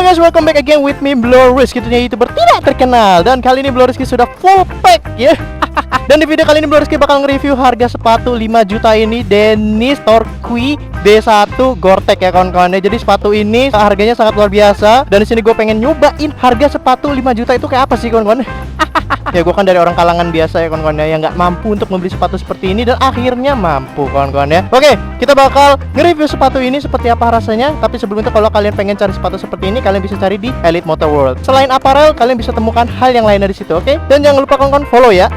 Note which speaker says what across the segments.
Speaker 1: guys, welcome back again with me Blowrisky, tentunya YouTuber tidak terkenal. Dan kali ini Blowrisky sudah full pack ya. Dan di video kali ini Blowrisky bakal nge-review harga sepatu 5 juta ini, Dennis Torqui D1 Gore-Tex ya kawan-kawan. Jadi sepatu ini harganya sangat luar biasa. Dan di sini gue pengen nyobain harga sepatu 5 juta itu kayak apa sih kawan-kawan. Ya gue kan dari orang kalangan biasa ya kawan-kawan ya, yang nggak mampu untuk membeli sepatu seperti ini dan akhirnya mampu kawan-kawan ya. Oke, kita bakal nge-review sepatu ini seperti apa rasanya. Tapi sebelum itu, kalau kalian pengen cari sepatu seperti ini, kalian bisa cari di Elite Motor World. Selain apparel, kalian bisa temukan hal yang lain dari situ, oke? Dan jangan lupa kawan-kawan follow ya.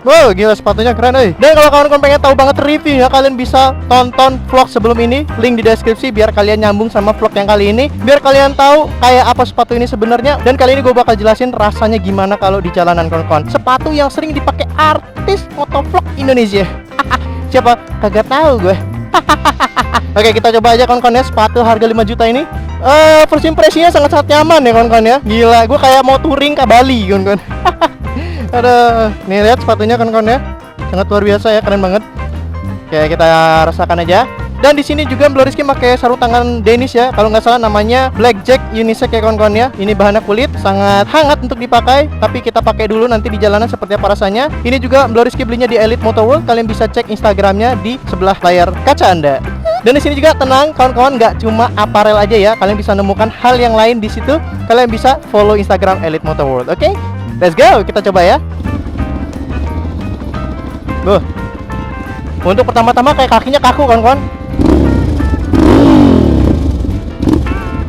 Speaker 1: Wow, gila sepatunya keren euy. Dan kalau kawan-kawan pengen tahu banget reviewnya, kalian bisa tonton vlog sebelum ini, link di deskripsi, biar kalian nyambung sama vlog yang kali ini, biar kalian tahu kayak apa sepatu ini sebenarnya. Dan kali ini gue bakal jelasin rasanya gimana kalau di jalanan kawan-kawan. Sepatu yang sering dipakai artis motovlog Indonesia. Siapa? Kagak tahu gue. Oke, kita coba aja kawan-kawan ya, sepatu harga 5 juta ini. First impressionnya sangat-sangat nyaman ya kawan-kawan ya. Gila, gue kayak mau touring ke Bali kawan-kawan. Aduh, nih lihat sepatunya kawan-kawan ya, sangat luar biasa ya, keren banget. Oke, kita rasakan aja. Dan di sini juga Blowrisky pakai sarung tangan Dennis ya, kalau nggak salah namanya Blackjack Unisex ya kawan-kawan ya. Ini bahannya kulit, sangat hangat untuk dipakai. Tapi kita pakai dulu nanti di jalanan seperti apa rasanya. Ini juga Blowrisky belinya di Elite Motor World. Kalian bisa cek Instagramnya di sebelah layar kaca Anda. Dan di sini juga tenang kawan-kawan, nggak cuma apparel aja ya. Kalian bisa nemukan hal yang lain di situ. Kalian bisa follow Instagram Elite Motor World. Oke, let's go, kita coba ya. Untuk pertama-tama kayak kakinya kaku kawan-kawan.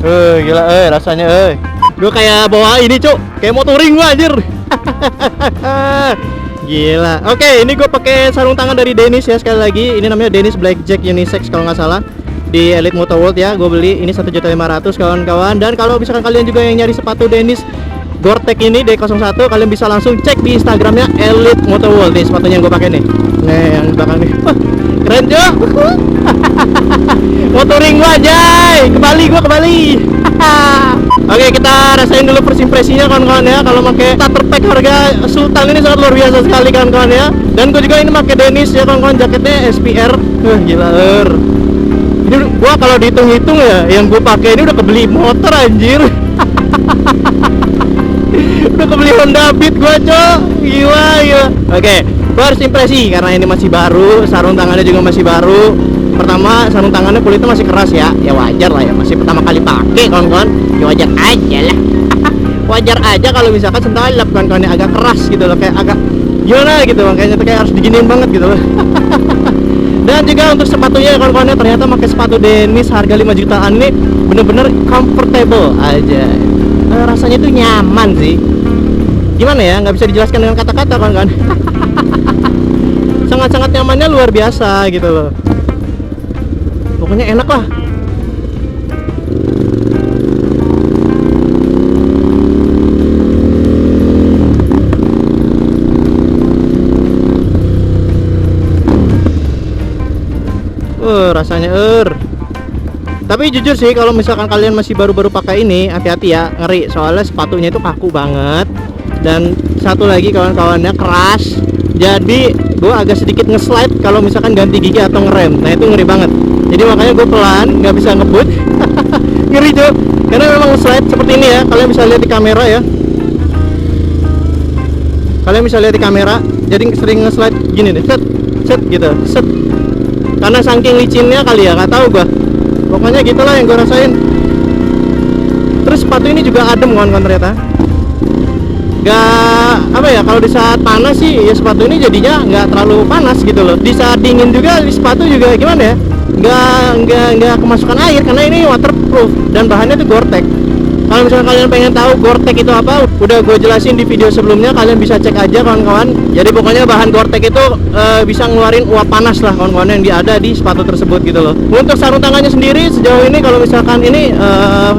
Speaker 1: Gila rasanya gue kayak bawa ini cuk, kayak mau touring gua anjir. Gila. Oke, ini gue pakai sarung tangan dari Dennis ya, sekali lagi. Ini namanya Dennis Blackjack Unisex kalau nggak salah, di Elite Motor World ya. Gue beli ini 1.500.000 kawan-kawan. Dan kalau misalkan kalian juga yang nyari sepatu Dennis Gore-Tex ini D01, kalian bisa langsung cek di Instagramnya Elite Motor World. Nih sepatunya yang gue pakai nih. Nih yang belakang nih. Keren cuk. Motoring gua anjay. Ke Bali. Oke, kita rasain dulu first impresinya kawan-kawan ya. Kalau pakai starter pack harga Sultan ini sangat luar biasa sekali kawan-kawan ya. Dan gue juga ini pakai Dennis ya kawan-kawan, jaketnya SPR. Gila ini gua kalau dihitung-hitung ya, yang gue pakai ini udah kebeli motor anjir. Udah kebeli Honda Beat gua cok. Gila. Oke, first impresi, karena ini masih baru, sarung tangannya juga masih baru. Pertama, sarung tangannya kulitnya masih keras ya. Ya wajar lah ya, masih pertama kali pakai kawan-kawan. Ya wajar aja lah. Wajar aja kalau misalkan sentalap kawan-kawan, agak keras gitu loh, kayak agak gimana gitu, makanya kayak harus diginiin banget gitu loh. Dan juga untuk sepatunya kawan-kawan, ternyata pakai sepatu Dennis harga 5 jutaan ini bener-bener comfortable aja. Rasanya tuh nyaman sih. Gimana ya, nggak bisa dijelaskan dengan kata-kata kawan-kawan. Sangat-sangat nyamannya luar biasa gitu loh. Pokoknya enak lah. Rasanya Tapi jujur sih, kalau misalkan kalian masih baru-baru pakai ini, hati-hati ya, ngeri. Soalnya sepatunya itu kaku banget. Dan satu lagi kawan-kawannya keras. Jadi gue agak sedikit nge-slide kalau misalkan ganti gigi atau ngerem. Nah itu ngeri banget. Jadi makanya gue pelan, nggak bisa ngebut. Ngeri tuh, karena memang nge-slide seperti ini ya. Kalian bisa lihat di kamera ya. Jadi sering nge-slide gini nih, set gitu, set. Karena saking licinnya kali ya, nggak tahu gue. Pokoknya gitulah yang gue rasain. Terus sepatu ini juga adem kawan-kawan ternyata. Gak apa ya, kalau di saat panas sih ya sepatu ini jadinya nggak terlalu panas gitu loh. Di saat dingin juga di sepatu juga gimana ya, nggak kemasukan air karena ini waterproof dan bahannya itu Gore-Tex. Kalau misalnya kalian pengen tahu Gore-Tex itu apa, udah gue jelasin di video sebelumnya, kalian bisa cek aja kawan-kawan. Jadi pokoknya bahan Gore-Tex itu bisa ngeluarin uap panas lah kawan-kawan yang ada di sepatu tersebut gitu loh. Untuk sarung tangannya sendiri sejauh ini, kalau misalkan ini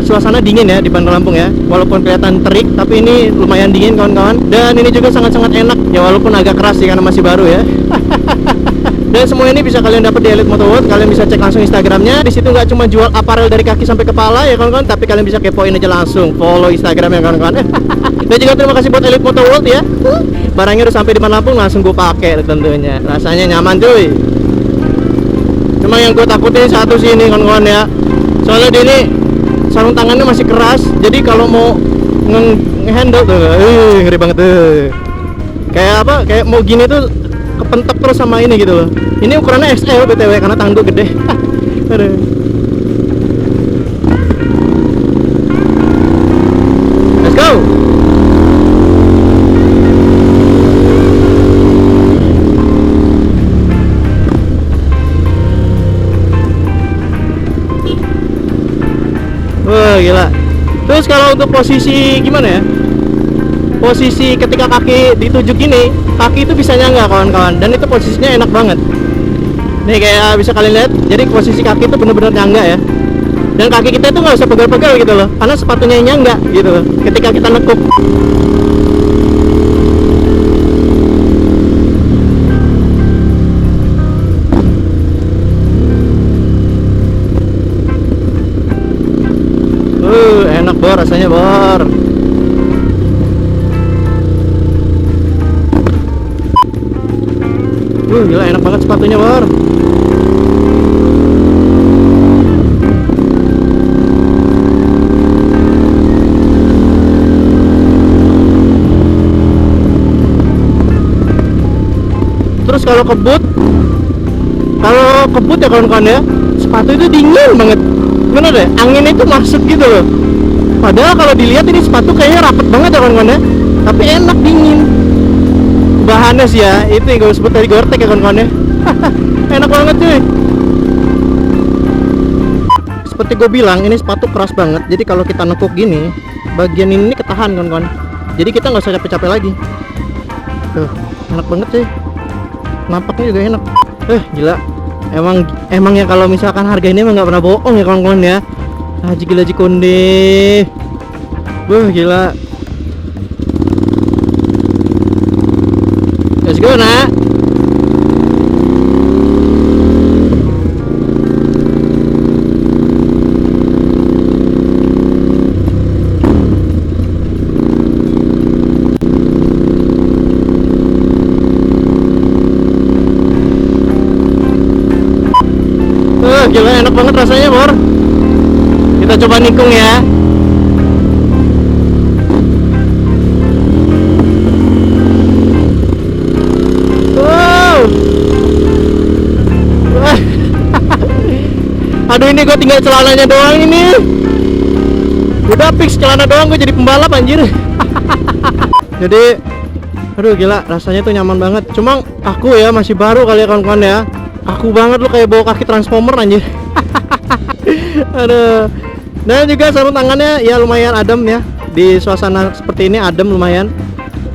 Speaker 1: suasana dingin ya di Bandar Lampung ya, walaupun kelihatan terik tapi ini lumayan dingin kawan-kawan. Dan ini juga sangat-sangat enak ya, walaupun agak keras sih karena masih baru ya. Dan semua ini bisa kalian dapat di Elite Motor World. Kalian bisa cek langsung Instagramnya. Di situ nggak cuma jual apparel dari kaki sampai kepala ya kawan-kawan, tapi kalian bisa kepoin aja langsung, follow Instagramnya kawan-kawan. Dan juga terima kasih buat Elite Motor World ya. Barangnya udah sampai di Bandar Lampung, langsung gue pakai tentunya. Rasanya nyaman cuy. Cuma yang gue takutin satu sih ini kawan-kawan ya. Soalnya dia ini sarung tangannya masih keras, jadi kalau mau nge-handle tuh, ngeri banget tuh. Kayak apa? Kayak mau gini tuh kepentok terus sama ini gitu loh. Ini ukurannya XL BTW karena tangan gue gede. Aduh. Let's go. Wah, gila. Terus kalau untuk posisi gimana ya? Posisi ketika kaki ditujuk gini, kaki itu bisa nyangga kawan-kawan, dan itu posisinya enak banget. Nih kayak bisa kalian lihat, jadi posisi kaki itu bener-bener nyangga ya. Dan kaki kita itu nggak usah pegal-pegal gitu loh, karena sepatunya yang nyangga gitu loh. Ketika kita nekuk. Enak bor, rasanya bor. Gila enak banget sepatunya bor. Terus kalau kebut ya kawan-kawan ya, sepatu itu dingin banget. Bener deh, anginnya itu masuk gitu loh. Padahal kalau dilihat ini sepatu kayaknya rapet banget ya kawan-kawan ya, tapi enak dingin. Bahannya sih ya, itu yang gue sebut tadi Gore-Tex ya kawan-kawan ya. Enak banget cuy. Seperti gue bilang, ini sepatu keras banget. Jadi kalau kita nekuk gini, bagian ini ketahan kawan-kawan. Jadi kita nggak usah capek-capek lagi. Tuh, enak banget sih. Nampaknya juga enak. Gila. Emang ya kalau misalkan harga ini emang nggak pernah bohong ya kawan-kawan ya. Haji gila Haji Konde. Gila. Let's go nak. Gila enak banget rasanya bor. Kita coba nikung ya. Wow. Aduh ini gue tinggal celananya doang ini. Udah fix celana doang gue jadi pembalap anjir. Jadi aduh gila rasanya tuh nyaman banget. Cuma aku ya masih baru kali ya kawan-kawan ya. Aku banget lu kayak bawa kaki transformer anjir. Aduh. Dan juga sarung tangannya ya lumayan adem ya. Di suasana seperti ini adem lumayan.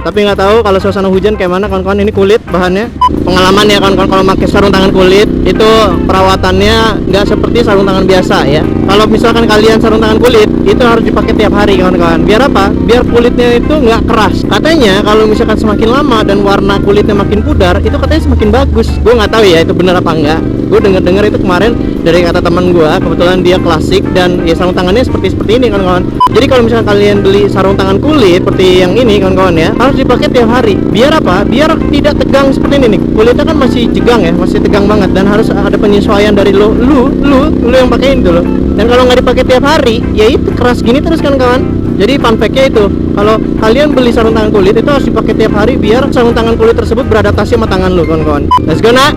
Speaker 1: Tapi nggak tahu kalau suasana hujan kayak mana kawan-kawan. Ini kulit bahannya. Pengalaman ya kawan-kawan kalau pakai sarung tangan kulit itu perawatannya nggak seperti sarung tangan biasa ya. Kalau misalkan kalian sarung tangan kulit itu harus dipakai tiap hari kawan-kawan. Biar apa? Biar kulitnya itu nggak keras. Katanya kalau misalkan semakin lama dan warna kulitnya makin pudar itu katanya semakin bagus. Gue nggak tahu ya itu benar apa enggak. Gue denger itu kemarin dari kata teman gue, kebetulan dia klasik dan ya sarung tangannya seperti ini kawan-kawan. Jadi kalau misalkan kalian beli sarung tangan kulit seperti yang ini kawan-kawan ya, harus dipakai tiap hari. Biar apa? Biar tidak tegang seperti ini nih. Kulitnya kan masih jegang ya, masih tegang banget dan harus ada penyesuaian dari lu yang pakein itu loh. Dan kalau nggak dipakai tiap hari, ya itu keras gini terus kan kawan. Jadi fun fact-nya itu, kalau kalian beli sarung tangan kulit itu harus dipakai tiap hari biar sarung tangan kulit tersebut beradaptasi sama tangan lu kawan-kawan. Let's go nak.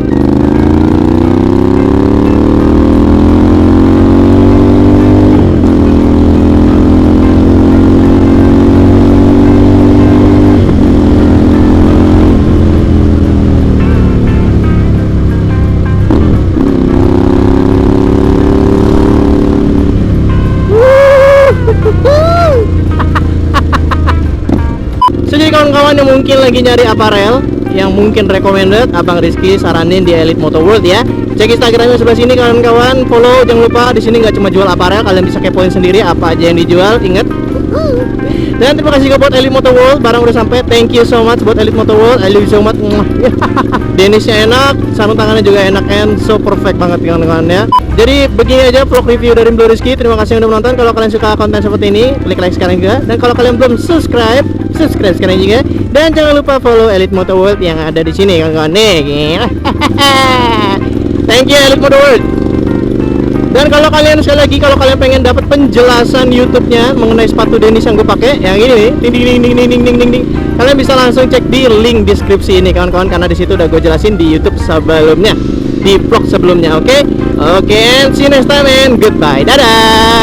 Speaker 1: Jadi kawan-kawan yang mungkin lagi nyari aparel yang mungkin recommended, Abang Rizky saranin di Elite Motor World ya. Cek Instagramnya sebelah sini kawan-kawan, follow, jangan lupa di sini nggak cuma jual aparel, kalian bisa kepoin sendiri apa aja yang dijual, inget. Dan terima kasih juga buat Elite Motor World, barang udah sampai. Thank you so much buat Elite Motor World, I love you so much. Denisnya enak, sarung tangannya juga enak and so perfect banget kawan-kawan ya. Jadi begini aja vlog review dari Bro Rizky. Terima kasih yang udah menonton. Kalau kalian suka konten seperti ini, klik like sekarang juga. Dan kalau kalian belum subscribe sekarang juga. Dan jangan lupa follow Elite Motor World yang ada di sini kawan-kawan. Nih. Thank you Elite Motor World. Dan kalau kalian sekali lagi kalau kalian pengen dapat penjelasan YouTube-nya mengenai sepatu Dennis yang gue pakai, yang ini nih, ding ding ding ding ding ding ding ding, kalian bisa langsung cek di link deskripsi ini kawan-kawan, karena di situ udah gue jelasin di YouTube sebelumnya, di vlog sebelumnya. Oke, and see you next time and goodbye, dadah.